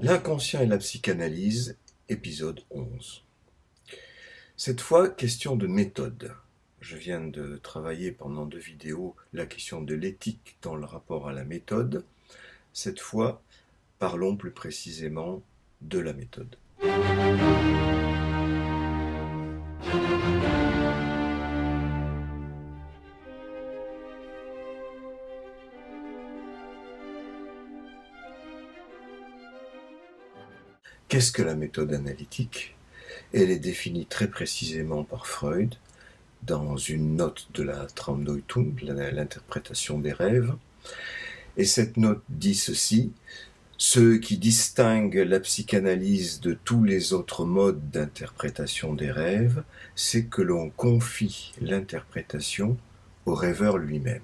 L'inconscient et la psychanalyse, épisode 11. Cette fois, question de méthode. Je viens de travailler pendant 2 vidéos la question de l'éthique dans le rapport à la méthode. Cette fois, parlons plus précisément de la méthode. Qu'est-ce que la méthode analytique? Elle est définie très précisément par Freud dans une note de la Traumdeutung, l'interprétation des rêves. Et cette note dit ceci: ce qui distingue la psychanalyse de tous les autres modes d'interprétation des rêves, c'est que l'on confie l'interprétation au rêveur lui-même.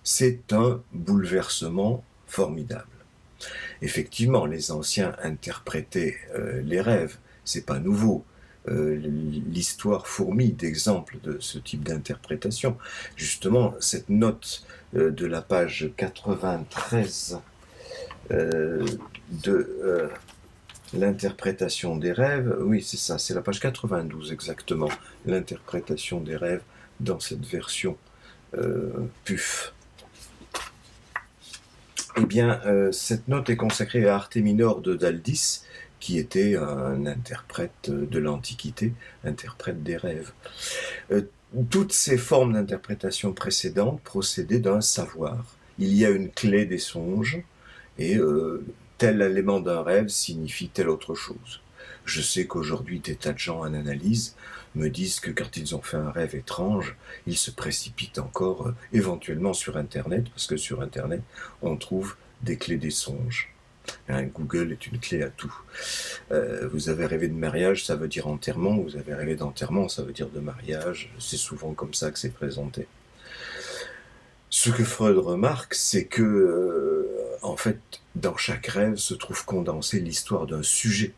C'est un bouleversement formidable. Effectivement, les anciens interprétaient les rêves, c'est pas nouveau. L'histoire fourmille d'exemples de ce type d'interprétation. Justement, cette note de la page 93 de l'interprétation des rêves, oui c'est ça, c'est la page 92 exactement, l'interprétation des rêves dans cette version PUF. Eh bien, cette note est consacrée à Artéminor de Daldis, qui était un interprète de l'Antiquité, interprète des rêves. Toutes ces formes d'interprétation précédentes procédaient d'un savoir. Il y a une clé des songes, et tel élément d'un rêve signifie telle autre chose. Je sais qu'aujourd'hui, des tas de gens en analyse me disent que quand ils ont fait un rêve étrange, ils se précipitent encore éventuellement sur Internet, parce que sur Internet, on trouve des clés des songes. Google est une clé à tout. Vous avez rêvé de mariage, ça veut dire enterrement. Vous avez rêvé d'enterrement, ça veut dire de mariage. C'est souvent comme ça que c'est présenté. Ce que Freud remarque, c'est que, en fait, dans chaque rêve se trouve condensée l'histoire d'un sujet.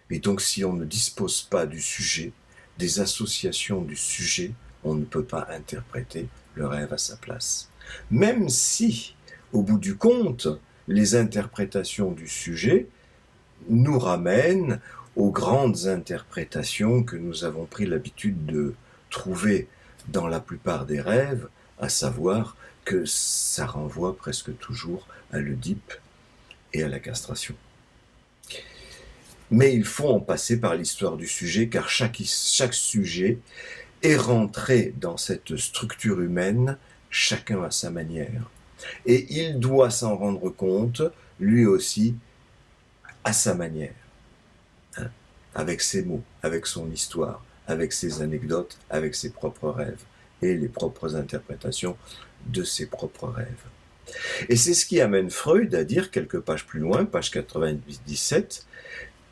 Et donc, si on ne dispose pas du sujet, des associations du sujet, on ne peut pas interpréter le rêve à sa place. Même si, au bout du compte, les interprétations du sujet nous ramènent aux grandes interprétations que nous avons pris l'habitude de trouver dans la plupart des rêves, à savoir que ça renvoie presque toujours à l'Oedipe et à la castration. Mais il faut en passer par l'histoire du sujet, car chaque sujet est rentré dans cette structure humaine, chacun à sa manière. Et il doit s'en rendre compte, lui aussi, à sa manière, avec ses mots, avec son histoire, avec ses anecdotes, avec ses propres rêves et les propres interprétations de ses propres rêves. Et c'est ce qui amène Freud à dire quelques pages plus loin, page 97,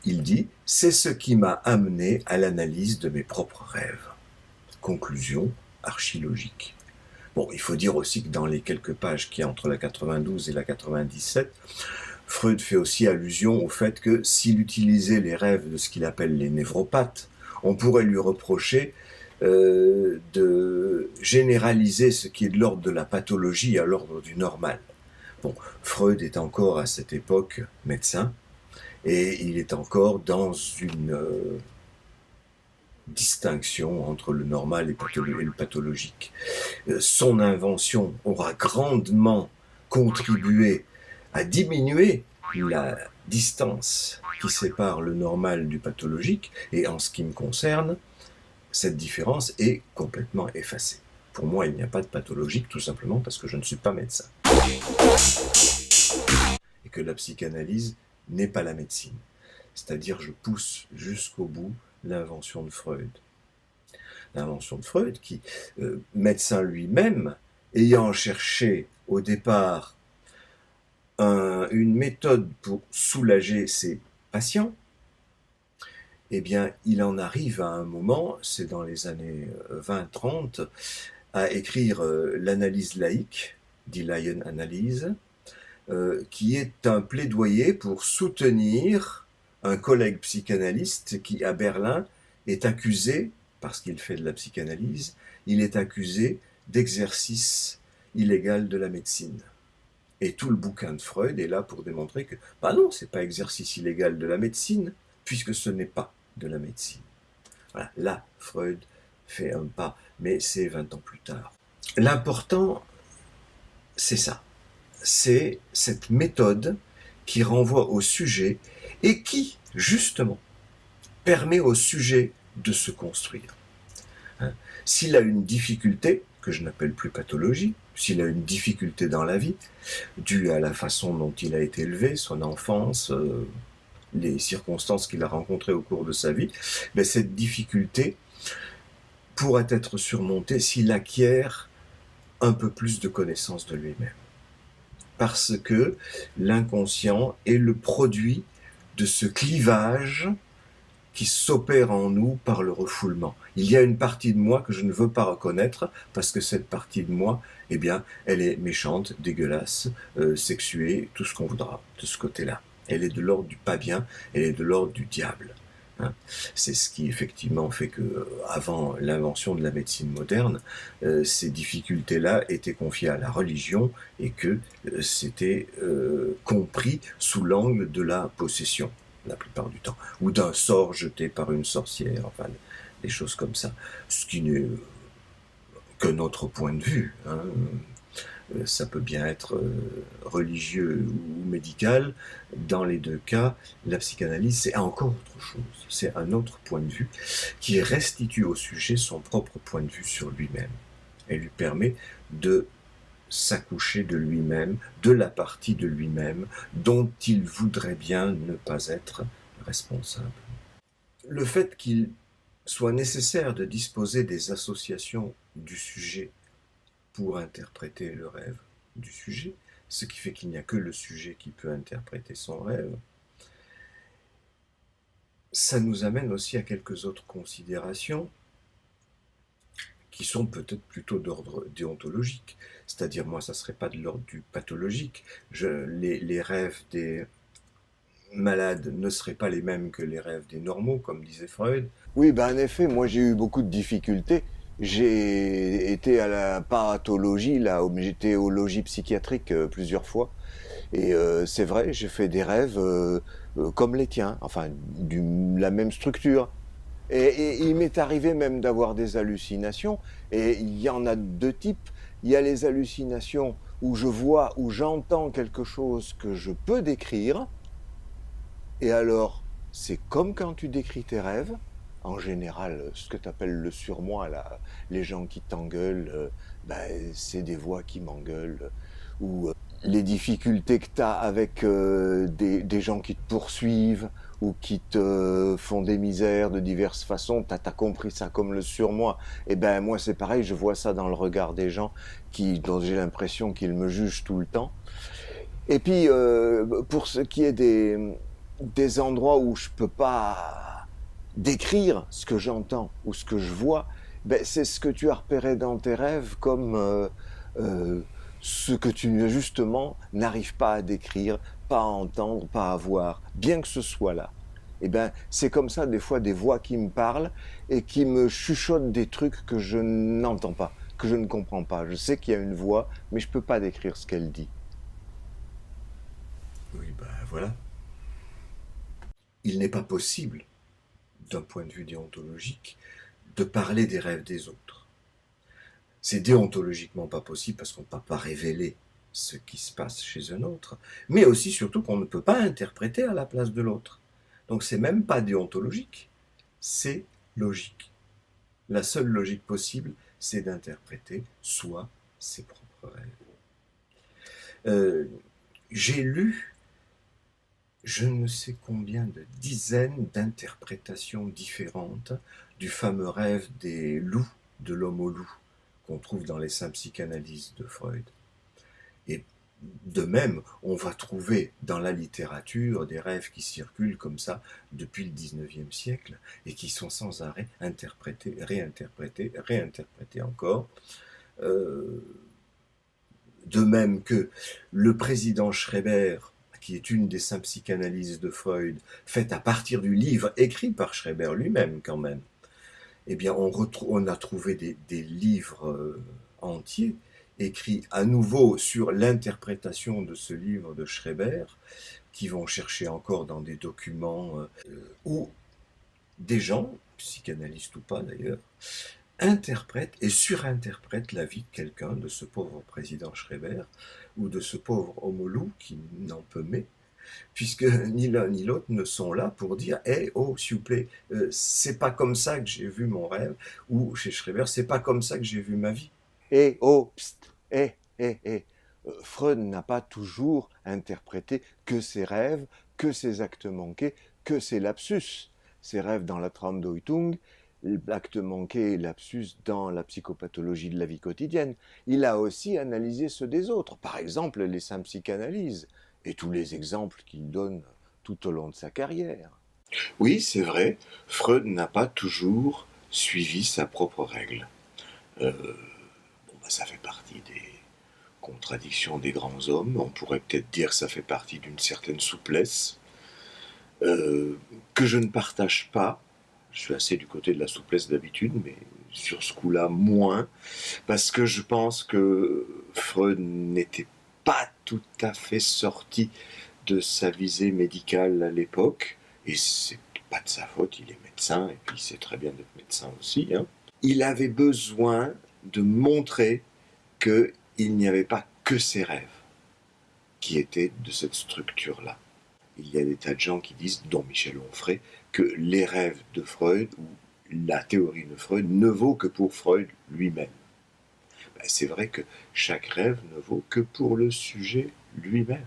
il dit « c'est ce qui m'a amené à l'analyse de mes propres rêves ». Conclusion archilogique. Bon, il faut dire aussi que dans les quelques pages qui y a entre la 92 et la 97, Freud fait aussi allusion au fait que s'il utilisait les rêves de ce qu'il appelle les névropathes, on pourrait lui reprocher de généraliser ce qui est de l'ordre de la pathologie à l'ordre du normal. Bon, Freud est encore à cette époque médecin, et il est encore dans une distinction entre le normal et le pathologique. Son invention aura grandement contribué à diminuer la distance qui sépare le normal du pathologique, et en ce qui me concerne, cette différence est complètement effacée. Pour moi, il n'y a pas de pathologique, tout simplement parce que je ne suis pas médecin. Et que la psychanalyse n'est pas la médecine. C'est-à-dire, je pousse jusqu'au bout l'invention de Freud. L'invention de Freud qui, médecin lui-même, ayant cherché au départ une méthode pour soulager ses patients, eh bien, il en arrive à un moment, c'est dans les années 20-30, à écrire l'analyse laïque, die Laienanalyse, qui est un plaidoyer pour soutenir un collègue psychanalyste qui, à Berlin, est accusé, parce qu'il fait de la psychanalyse, il est accusé d'exercice illégal de la médecine. Et tout le bouquin de Freud est là pour démontrer que, bah non, c'est pas exercice illégal de la médecine, puisque ce n'est pas de la médecine. Voilà, là, Freud fait un pas, mais c'est 20 ans plus tard. L'important, c'est ça. C'est cette méthode qui renvoie au sujet et qui, justement, permet au sujet de se construire. Hein. S'il a une difficulté, que je n'appelle plus pathologie, s'il a une difficulté dans la vie, due à la façon dont il a été élevé, son enfance, les circonstances qu'il a rencontrées au cours de sa vie, mais cette difficulté pourra être surmontée s'il acquiert un peu plus de connaissance de lui-même. Parce que l'inconscient est le produit de ce clivage qui s'opère en nous par le refoulement. Il y a une partie de moi que je ne veux pas reconnaître parce que cette partie de moi, eh bien, elle est méchante, dégueulasse, sexuée, tout ce qu'on voudra de ce côté-là. Elle est de l'ordre du pas bien, elle est de l'ordre du diable. Hein. C'est ce qui effectivement fait que, avant l'invention de la médecine moderne, ces difficultés-là étaient confiées à la religion et que c'était compris sous l'angle de la possession, la plupart du temps, ou d'un sort jeté par une sorcière, enfin, des choses comme ça. Ce qui n'est que notre point de vue. Hein. Ça peut bien être religieux ou médical. Dans les deux cas, la psychanalyse, c'est encore autre chose. C'est un autre point de vue qui restitue au sujet son propre point de vue sur lui-même et lui permet de s'accoucher de lui-même, de la partie de lui-même dont il voudrait bien ne pas être responsable. Le fait qu'il soit nécessaire de disposer des associations du sujet pour interpréter le rêve du sujet, ce qui fait qu'il n'y a que le sujet qui peut interpréter son rêve, ça nous amène aussi à quelques autres considérations qui sont peut-être plutôt d'ordre déontologique. C'est-à-dire, moi, ça ne serait pas de l'ordre du pathologique. Les rêves des malades ne seraient pas les mêmes que les rêves des normaux, comme disait Freud. Oui, ben en effet, moi j'ai eu beaucoup de difficultés. J'ai été à la pathologie, là, j'étais au logis psychiatrique plusieurs fois. Et c'est vrai, j'ai fait des rêves comme les tiens, enfin, la même structure. Et il m'est arrivé même d'avoir des hallucinations. Et il y en a deux types. Il y a les hallucinations où je vois, où j'entends quelque chose que je peux décrire. Et alors, c'est comme quand tu décris tes rêves. En général, ce que tu appelles le surmoi, là, les gens qui t'engueulent, ben, c'est des voix qui m'engueulent. Ou les difficultés que tu as avec des gens qui te poursuivent ou qui te font des misères de diverses façons, tu as compris ça comme le surmoi. Et ben moi c'est pareil, je vois ça dans le regard des gens dont j'ai l'impression qu'ils me jugent tout le temps. Et puis pour ce qui est des endroits où je peux pas décrire ce que j'entends ou ce que je vois, ben c'est ce que tu as repéré dans tes rêves comme euh, ce que tu justement n'arrives pas à décrire, pas à entendre, pas à voir, bien que ce soit là. Et ben c'est comme ça des fois des voix qui me parlent et qui me chuchotent des trucs que je n'entends pas, que je ne comprends pas. Je sais qu'il y a une voix, mais je peux pas décrire ce qu'elle dit. Oui, ben voilà. Il n'est pas possible, d'un point de vue déontologique, de parler des rêves des autres. C'est déontologiquement pas possible parce qu'on ne peut pas révéler ce qui se passe chez un autre, mais aussi surtout qu'on ne peut pas interpréter à la place de l'autre. Donc c'est même pas déontologique, c'est logique. La seule logique possible, c'est d'interpréter soi ses propres rêves. J'ai lu je ne sais combien de dizaines d'interprétations différentes du fameux rêve des loups, de l'homme au loup, qu'on trouve dans les saints psychanalyses de Freud. Et de même, on va trouver dans la littérature des rêves qui circulent comme ça depuis le XIXe siècle et qui sont sans arrêt interprétés, réinterprétés, réinterprétés encore. Euh, de même que le président Schreber, qui est une des cinq psychanalyses de Freud, faite à partir du livre écrit par Schreber lui-même quand même, eh bien on a trouvé des livres entiers écrit à nouveau sur l'interprétation de ce livre de Schreber, qui vont chercher encore dans des documents où des gens, psychanalystes ou pas d'ailleurs, interprètent et surinterprètent la vie de quelqu'un, de ce pauvre président Schreber, ou de ce pauvre Homolou qui n'en peut mais, puisque ni l'un ni l'autre ne sont là pour dire hey, oh, s'il vous plaît, c'est pas comme ça que j'ai vu mon rêve, ou chez Schreber, c'est pas comme ça que j'ai vu ma vie. Eh, oh, psst, eh. Freud n'a pas toujours interprété que ses rêves, que ses actes manqués, que ses lapsus. Ses rêves dans la trame d'Oitung, l'acte manqué et lapsus dans la psychopathologie de la vie quotidienne. Il a aussi analysé ceux des autres, par exemple les saints psychanalyses, et tous les exemples qu'il donne tout au long de sa carrière. Oui, c'est vrai, Freud n'a pas toujours suivi sa propre règle. Ça fait partie des contradictions des grands hommes. On pourrait peut-être dire que ça fait partie d'une certaine souplesse que je ne partage pas. Je suis assez du côté de la souplesse d'habitude, mais sur ce coup-là, moins, parce que je pense que Freud n'était pas tout à fait sorti de sa visée médicale à l'époque, et c'est pas de sa faute, il est médecin, et puis c'est très bien d'être médecin aussi. Il avait besoin de montrer qu'il n'y avait pas que ses rêves qui étaient de cette structure-là. Il y a des tas de gens qui disent, dont Michel Onfray, que les rêves de Freud ou la théorie de Freud ne vaut que pour Freud lui-même. C'est vrai que chaque rêve ne vaut que pour le sujet lui-même.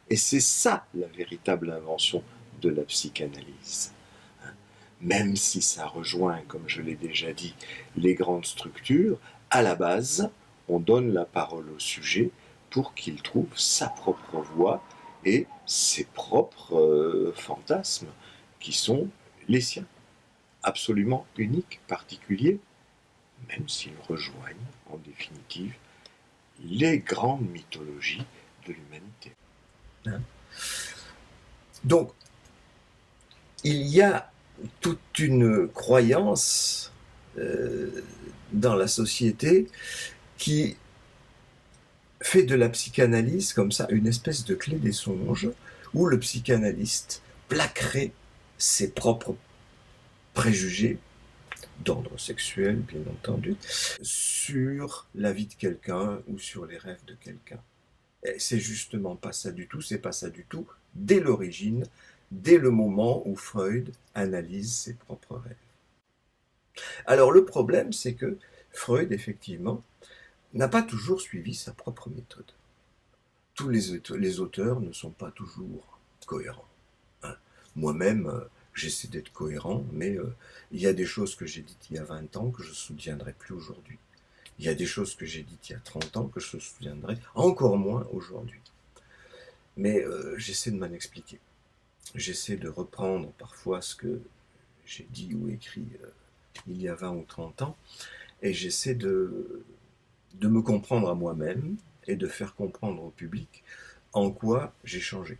Et c'est ça la véritable invention de la psychanalyse. Même si ça rejoint, comme je l'ai déjà dit, les grandes structures, à la base, on donne la parole au sujet pour qu'il trouve sa propre voix et ses propres fantasmes qui sont les siens, absolument uniques, particuliers, même s'ils rejoignent en définitive les grandes mythologies de l'humanité. Donc, il y a toute une croyance dans la société qui fait de la psychanalyse comme ça une espèce de clé des songes où le psychanalyste plaquerait ses propres préjugés d'ordre sexuel, bien entendu, sur la vie de quelqu'un ou sur les rêves de quelqu'un. Et c'est justement pas ça du tout, c'est pas ça du tout, dès l'origine, dès le moment où Freud analyse ses propres rêves. Alors le problème, c'est que Freud, effectivement, n'a pas toujours suivi sa propre méthode. Tous les auteurs ne sont pas toujours cohérents. Moi-même, j'essaie d'être cohérent, mais il y a des choses que j'ai dites il y a 20 ans que je ne me souviendrai plus aujourd'hui. Il y a des choses que j'ai dites il y a 30 ans que je me souviendrai encore moins aujourd'hui. Mais j'essaie de m'en expliquer. J'essaie de reprendre parfois ce que j'ai dit ou écrit il y a 20 ou 30 ans, et j'essaie de me comprendre à moi-même et de faire comprendre au public en quoi j'ai changé.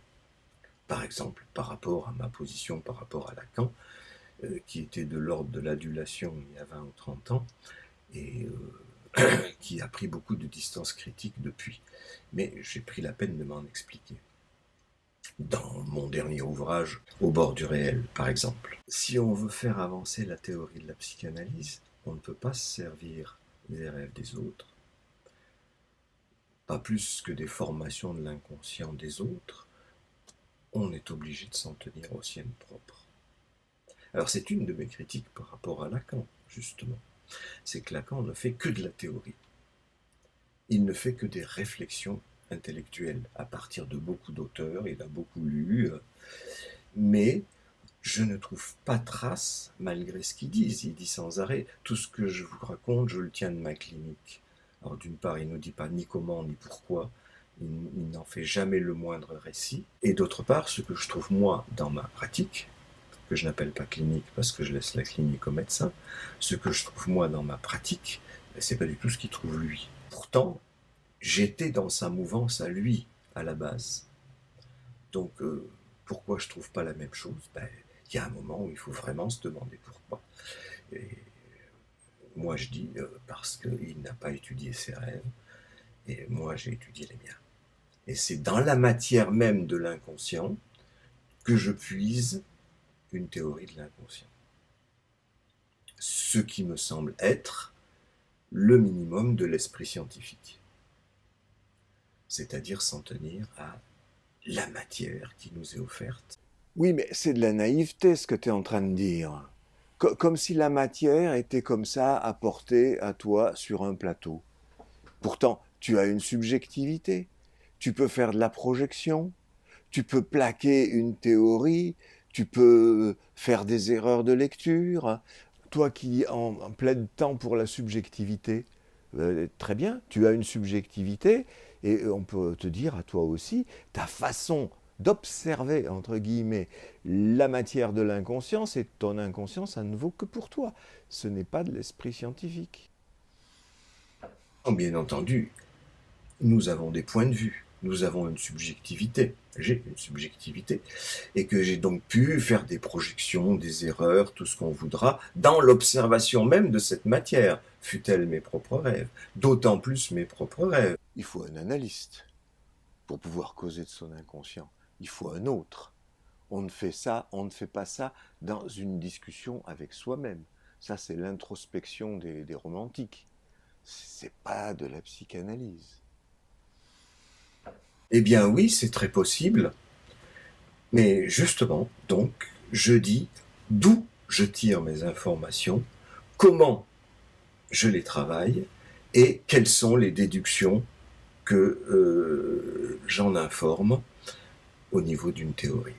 Par exemple, par rapport à ma position, par rapport à Lacan, qui était de l'ordre de l'adulation il y a 20 ou 30 ans, et qui a pris beaucoup de distance critique depuis. Mais j'ai pris la peine de m'en expliquer. Dans mon dernier ouvrage, Au bord du réel, par exemple. Si on veut faire avancer la théorie de la psychanalyse, on ne peut pas se servir des rêves des autres, pas plus que des formations de l'inconscient des autres. On est obligé de s'en tenir aux siennes propres. Alors c'est une de mes critiques par rapport à Lacan, justement. C'est que Lacan ne fait que de la théorie. Il ne fait que des réflexions intellectuelles à partir de beaucoup d'auteurs, il a beaucoup lu, mais je ne trouve pas trace, malgré ce qu'ils disent. Il dit sans arrêt, tout ce que je vous raconte, je le tiens de ma clinique. Alors d'une part, il ne dit pas ni comment ni pourquoi, il n'en fait jamais le moindre récit. Et d'autre part, ce que je trouve moi dans ma pratique, que je n'appelle pas clinique parce que je laisse la clinique au médecin, ce que je trouve moi dans ma pratique, c'est pas du tout ce qu'il trouve lui. Pourtant, j'étais dans sa mouvance à lui, à la base. Donc, pourquoi je trouve pas la même chose ? Il y a un moment où il faut vraiment se demander pourquoi. Et moi, je dis parce qu'il n'a pas étudié ses rêves, et moi j'ai étudié les miens. Et c'est dans la matière même de l'inconscient que je puise une théorie de l'inconscient. Ce qui me semble être le minimum de l'esprit scientifique. C'est-à-dire s'en tenir à la matière qui nous est offerte. Oui, mais c'est de la naïveté ce que tu es en train de dire. Comme si la matière était comme ça apportée à toi sur un plateau. Pourtant, tu as une subjectivité. Tu peux faire de la projection. Tu peux plaquer une théorie. Tu peux faire des erreurs de lecture. Toi qui en plaide tant pour la subjectivité, très bien, tu as une subjectivité et on peut te dire à toi aussi, ta façon d'observer, entre guillemets, la matière de l'inconscience et ton inconscient, ça ne vaut que pour toi. Ce n'est pas de l'esprit scientifique. Bien entendu, nous avons des points de vue, nous avons une subjectivité, j'ai une subjectivité, et que j'ai donc pu faire des projections, des erreurs, tout ce qu'on voudra, dans l'observation même de cette matière, fût-elle mes propres rêves, d'autant plus mes propres rêves. Il faut un analyste pour pouvoir causer de son inconscient. Il faut un autre. On ne fait ça, on ne fait pas ça dans une discussion avec soi-même. Ça, c'est l'introspection des romantiques. C'est pas de la psychanalyse. Eh bien oui, c'est très possible, mais justement, donc, je dis d'où je tire mes informations, comment je les travaille et quelles sont les déductions que j'en informe au niveau d'une théorie.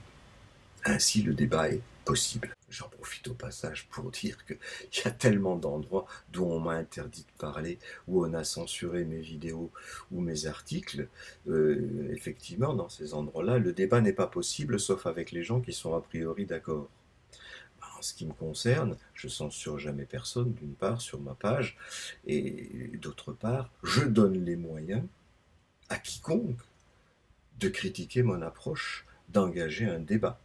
Ainsi, le débat est possible. J'en profite au passage pour dire qu'il y a tellement d'endroits d'où on m'a interdit de parler, où on a censuré mes vidéos ou mes articles. Effectivement, dans ces endroits-là, le débat n'est pas possible, sauf avec les gens qui sont a priori d'accord. En ce qui me concerne, je censure jamais personne, d'une part, sur ma page, et d'autre part, je donne les moyens à quiconque de critiquer mon approche, d'engager un débat.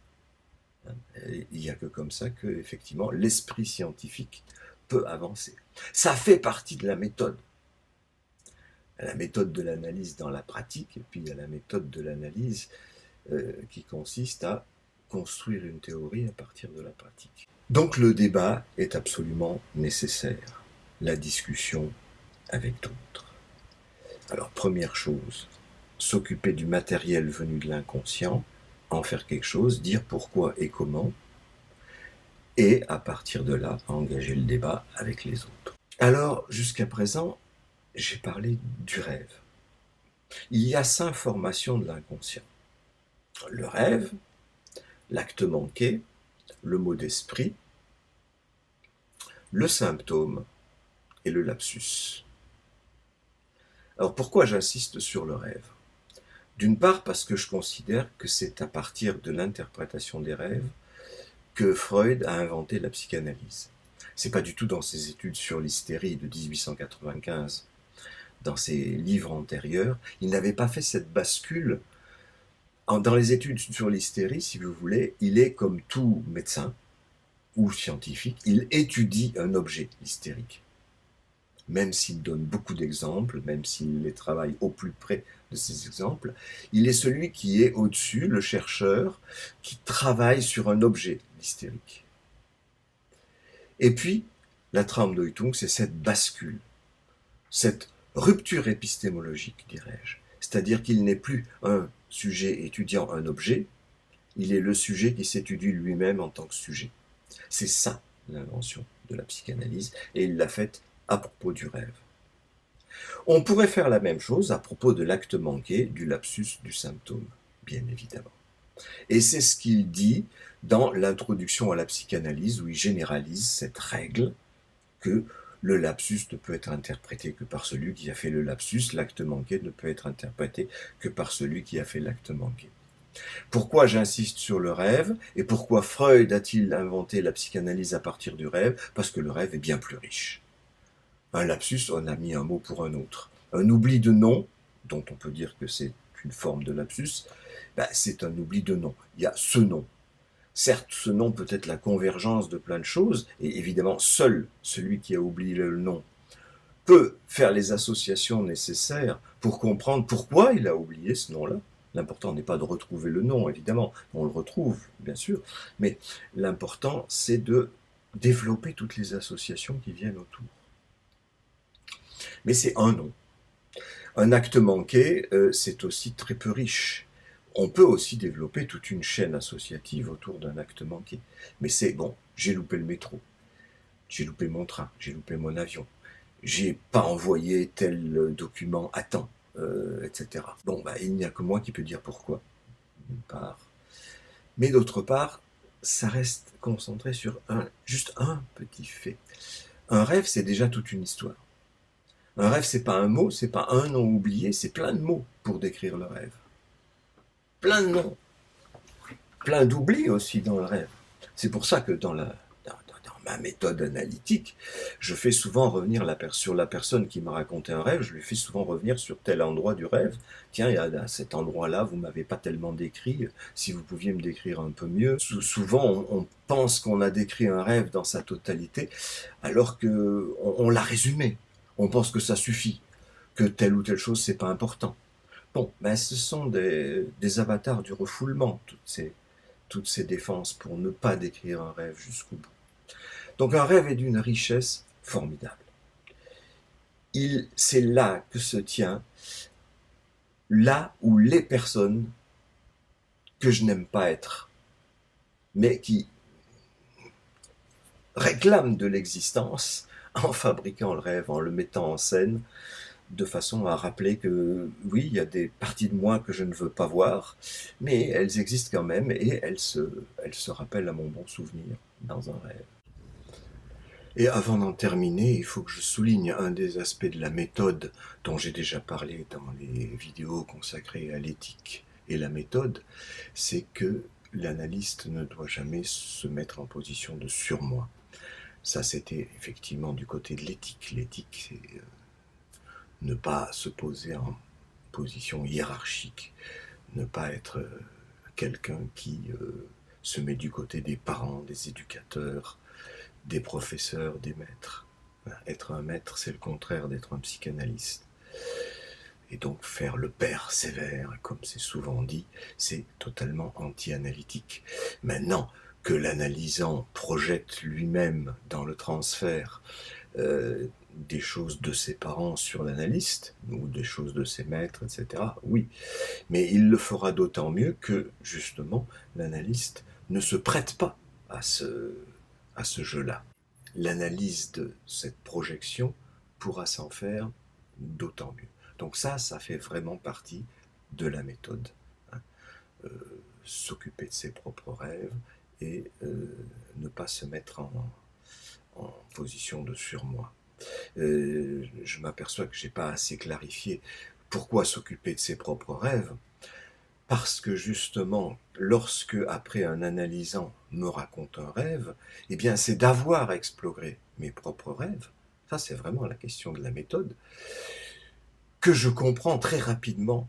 Il n'y a que comme ça que, effectivement, l'esprit scientifique peut avancer. Ça fait partie de la méthode. La méthode de l'analyse dans la pratique, et puis il y a la méthode de l'analyse qui consiste à construire une théorie à partir de la pratique. Donc le débat est absolument nécessaire, la discussion avec d'autres. Alors première chose, s'occuper du matériel venu de l'inconscient, en faire quelque chose, dire pourquoi et comment, et à partir de là, engager le débat avec les autres. Alors, jusqu'à présent, j'ai parlé du rêve. Il y a 5 formations de l'inconscient. Le rêve, l'acte manqué, le mot d'esprit, le symptôme et le lapsus. Alors pourquoi j'insiste sur le rêve ? D'une part parce que je considère que c'est à partir de l'interprétation des rêves que Freud a inventé la psychanalyse. C'est pas du tout dans ses études sur l'hystérie de 1895. Dans ses livres antérieurs, il n'avait pas fait cette bascule. Dans les études sur l'hystérie, si vous voulez, il est comme tout médecin ou scientifique, il étudie un objet hystérique. Même s'il donne beaucoup d'exemples, même s'il les travaille au plus près de ces exemples, il est celui qui est au-dessus, le chercheur, qui travaille sur un objet hystérique. Et puis, la Traumdeutung, c'est cette bascule, cette rupture épistémologique, dirais-je. C'est-à-dire qu'il n'est plus un sujet étudiant un objet, il est le sujet qui s'étudie lui-même en tant que sujet. C'est ça l'invention de la psychanalyse, et il l'a faite à propos du rêve. On pourrait faire la même chose à propos de l'acte manqué, du lapsus, du symptôme, bien évidemment. Et c'est ce qu'il dit dans l'introduction à la psychanalyse, où il généralise cette règle que le lapsus ne peut être interprété que par celui qui a fait le lapsus, l'acte manqué ne peut être interprété que par celui qui a fait l'acte manqué. Pourquoi j'insiste sur le rêve et pourquoi Freud a-t-il inventé la psychanalyse à partir du rêve ? Parce que le rêve est bien plus riche. Un lapsus, on a mis un mot pour un autre. Un oubli de nom, dont on peut dire que c'est une forme de lapsus, c'est un oubli de nom. Il y a ce nom. Certes, ce nom peut être la convergence de plein de choses, et évidemment, seul celui qui a oublié le nom peut faire les associations nécessaires pour comprendre pourquoi il a oublié ce nom-là. L'important n'est pas de retrouver le nom, évidemment, on le retrouve, bien sûr, mais l'important, c'est de développer toutes les associations qui viennent autour. Mais c'est un nom. Un acte manqué, c'est aussi très peu riche. On peut aussi développer toute une chaîne associative autour d'un acte manqué. Mais c'est bon, j'ai loupé le métro, j'ai loupé mon train, j'ai loupé mon avion, j'ai pas envoyé tel document à temps, etc. Bon, il n'y a que moi qui peux dire pourquoi, d'une part. Mais d'autre part, ça reste concentré sur juste un petit fait. Un rêve, c'est déjà toute une histoire. Un rêve, c'est pas un mot, c'est pas un nom oublié, c'est plein de mots pour décrire le rêve. Plein de noms. Plein d'oublis aussi dans le rêve. C'est pour ça que dans ma méthode analytique, je fais souvent revenir sur la personne qui m'a raconté un rêve, je lui fais souvent revenir sur tel endroit du rêve. Tiens, il y a cet endroit-là, vous ne m'avez pas tellement décrit, si vous pouviez me décrire un peu mieux. Souvent, on pense qu'on a décrit un rêve dans sa totalité, alors qu'on l'a résumé. On pense que ça suffit, que telle ou telle chose, c'est pas important. Bon, ce sont des avatars du refoulement, toutes ces défenses pour ne pas décrire un rêve jusqu'au bout. Donc un rêve est d'une richesse formidable. C'est là que se tient, là où les personnes que je n'aime pas être, mais qui réclament de l'existence en fabriquant le rêve, en le mettant en scène, de façon à rappeler que oui, il y a des parties de moi que je ne veux pas voir, mais elles existent quand même et elles se rappellent à mon bon souvenir dans un rêve. Et avant d'en terminer, il faut que je souligne un des aspects de la méthode dont j'ai déjà parlé dans les vidéos consacrées à l'éthique et la méthode, c'est que l'analyste ne doit jamais se mettre en position de surmoi. Ça, c'était effectivement du côté de l'éthique. L'éthique, c'est ne pas se poser en position hiérarchique, ne pas être quelqu'un qui se met du côté des parents, des éducateurs, des professeurs, des maîtres. Être un maître, c'est le contraire d'être un psychanalyste. Et donc faire le père sévère, comme c'est souvent dit, c'est totalement anti-analytique. Maintenant que l'analysant projette lui-même dans le transfert des choses de ses parents sur l'analyste, ou des choses de ses maîtres, etc., oui. Mais il le fera d'autant mieux que, justement, l'analyste ne se prête pas à ce jeu-là. L'analyse de cette projection pourra s'en faire d'autant mieux. Donc ça fait vraiment partie de la méthode. S'occuper de ses propres rêves et ne pas se mettre en position de surmoi. Je m'aperçois que je n'ai pas assez clarifié pourquoi s'occuper de ses propres rêves. Parce que justement, lorsque, après un analysant me raconte un rêve, eh bien c'est d'avoir exploré mes propres rêves, ça c'est vraiment la question de la méthode, que je comprends très rapidement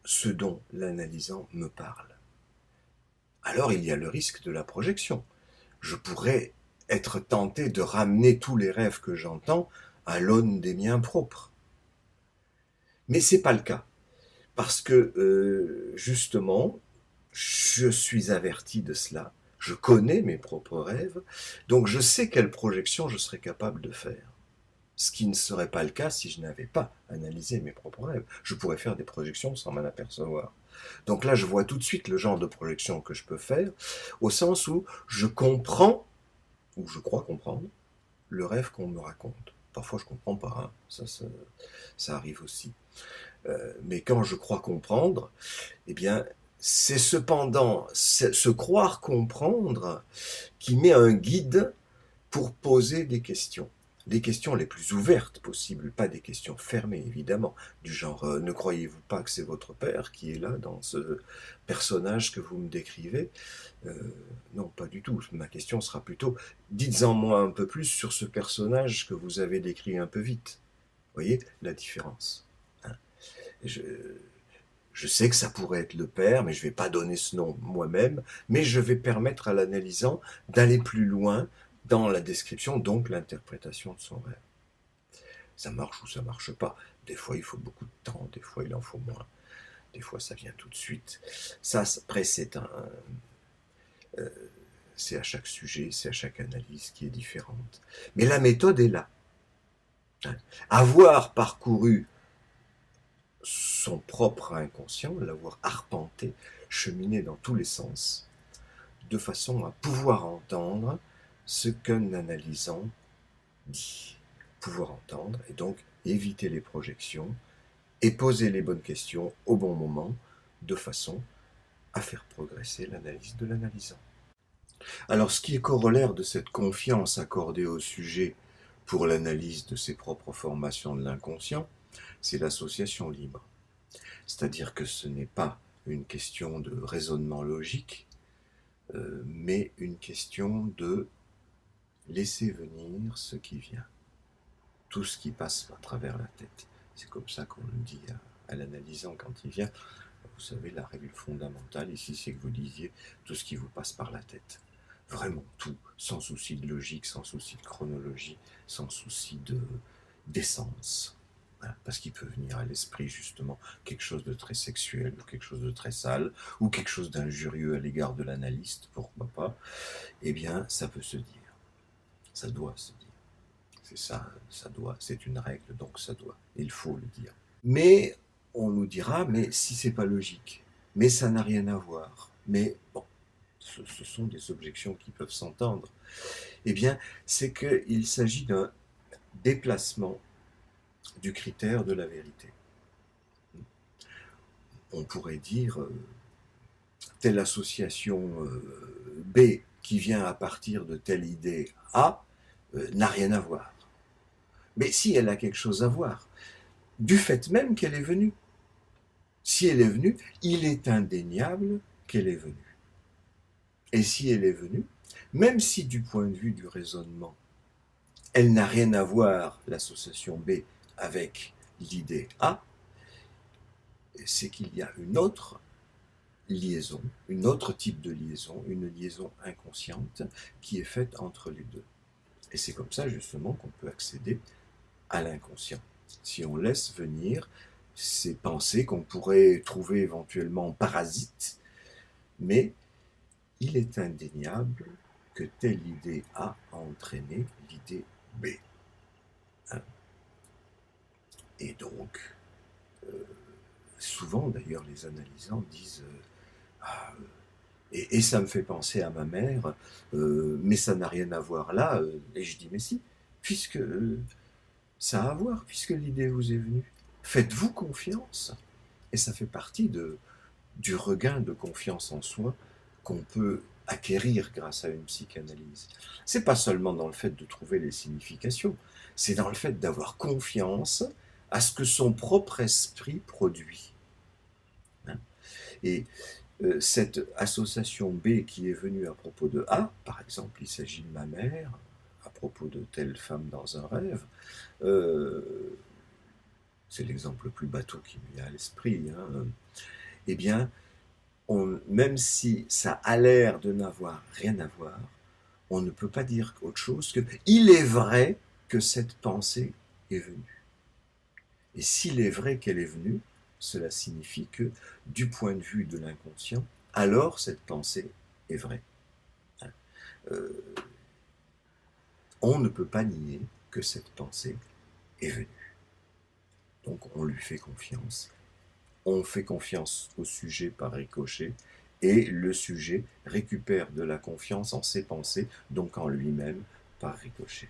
ce dont l'analysant me parle. Alors il y a le risque de la projection. Je pourrais être tenté de ramener tous les rêves que j'entends à l'aune des miens propres. Mais ce n'est pas le cas. Parce que, justement, je suis averti de cela, je connais mes propres rêves, donc je sais quelle projection je serais capable de faire. Ce qui ne serait pas le cas si je n'avais pas analysé mes propres rêves. Je pourrais faire des projections sans m'en apercevoir. Donc là, je vois tout de suite le genre de projection que je peux faire, au sens où je comprends, ou je crois comprendre, le rêve qu'on me raconte. Parfois, je ne comprends pas, hein. Ça arrive aussi. Mais quand je crois comprendre, eh bien, c'est cependant se croire comprendre qui met un guide pour poser des questions. Les questions les plus ouvertes possibles, pas des questions fermées, évidemment, du genre ne croyez-vous pas que c'est votre père qui est là dans ce personnage que vous me décrivez? Non, pas du tout. Ma question sera plutôt dites-en moi un peu plus sur ce personnage que vous avez décrit un peu vite. Vous voyez la différence? Je sais que ça pourrait être le père, mais je ne vais pas donner ce nom moi-même, mais je vais permettre à l'analysant d'aller plus loin dans la description, donc l'interprétation de son rêve. Ça marche ou ça marche pas. Des fois, il faut beaucoup de temps, des fois, il en faut moins. Des fois, ça vient tout de suite. Ça, après, c'est à chaque sujet, c'est à chaque analyse qui est différente. Mais la méthode est là. Avoir parcouru son propre inconscient, l'avoir arpenté, cheminé dans tous les sens, de façon à pouvoir entendre ce qu'un analysant dit. Pouvoir entendre et donc éviter les projections et poser les bonnes questions au bon moment, de façon à faire progresser l'analyse de l'analysant. Alors, ce qui est corollaire de cette confiance accordée au sujet pour l'analyse de ses propres formations de l'inconscient, c'est l'association libre. C'est-à-dire que ce n'est pas une question de raisonnement logique, mais une question de laisser venir ce qui vient, tout ce qui passe à travers la tête. C'est comme ça qu'on le dit à l'analysant quand il vient. Vous savez, la règle fondamentale ici, c'est que vous disiez tout ce qui vous passe par la tête. Vraiment tout, sans souci de logique, sans souci de chronologie, sans souci d'essence. Parce qu'il peut venir à l'esprit justement quelque chose de très sexuel, ou quelque chose de très sale, ou quelque chose d'injurieux à l'égard de l'analyste, pourquoi pas. Eh bien, ça peut se dire. Ça doit se dire. C'est ça doit, c'est une règle, donc ça doit. Il faut le dire. Mais on nous dira, mais si c'est pas logique, mais ça n'a rien à voir. Mais bon, ce sont des objections qui peuvent s'entendre. Eh bien, c'est qu'il s'agit d'un déplacement du critère de la vérité. On pourrait dire, telle association B qui vient à partir de telle idée A n'a rien à voir. Mais si elle a quelque chose à voir, du fait même qu'elle est venue. Si elle est venue, il est indéniable qu'elle est venue. Et si elle est venue, même si du point de vue du raisonnement, elle n'a rien à voir, l'association B, avec l'idée A, c'est qu'il y a une autre liaison, un autre type de liaison, une liaison inconsciente qui est faite entre les deux. Et c'est comme ça justement qu'on peut accéder à l'inconscient. Si on laisse venir ces pensées qu'on pourrait trouver éventuellement parasites, mais il est indéniable que telle idée A a entraîné l'idée B. Et donc, souvent d'ailleurs les analysants disent et ça me fait penser à ma mère, mais ça n'a rien à voir là. Et je dis mais si, puisque ça a à voir, puisque l'idée vous est venue. Faites-vous confiance. Et ça fait partie du regain de confiance en soi qu'on peut acquérir grâce à une psychanalyse. C'est pas seulement dans le fait de trouver les significations, c'est dans le fait d'avoir confiance à ce que son propre esprit produit. Et cette association B qui est venue à propos de A, par exemple, il s'agit de ma mère, à propos de telle femme dans un rêve, c'est l'exemple le plus bateau qui me vient à l'esprit, eh bien, même si ça a l'air de n'avoir rien à voir, on ne peut pas dire autre chose que il est vrai que cette pensée est venue. Et s'il est vrai qu'elle est venue, cela signifie que, du point de vue de l'inconscient, alors cette pensée est vraie. On ne peut pas nier que cette pensée est venue. Donc on lui fait confiance. On fait confiance au sujet par ricochet, et le sujet récupère de la confiance en ses pensées, donc en lui-même par ricochet.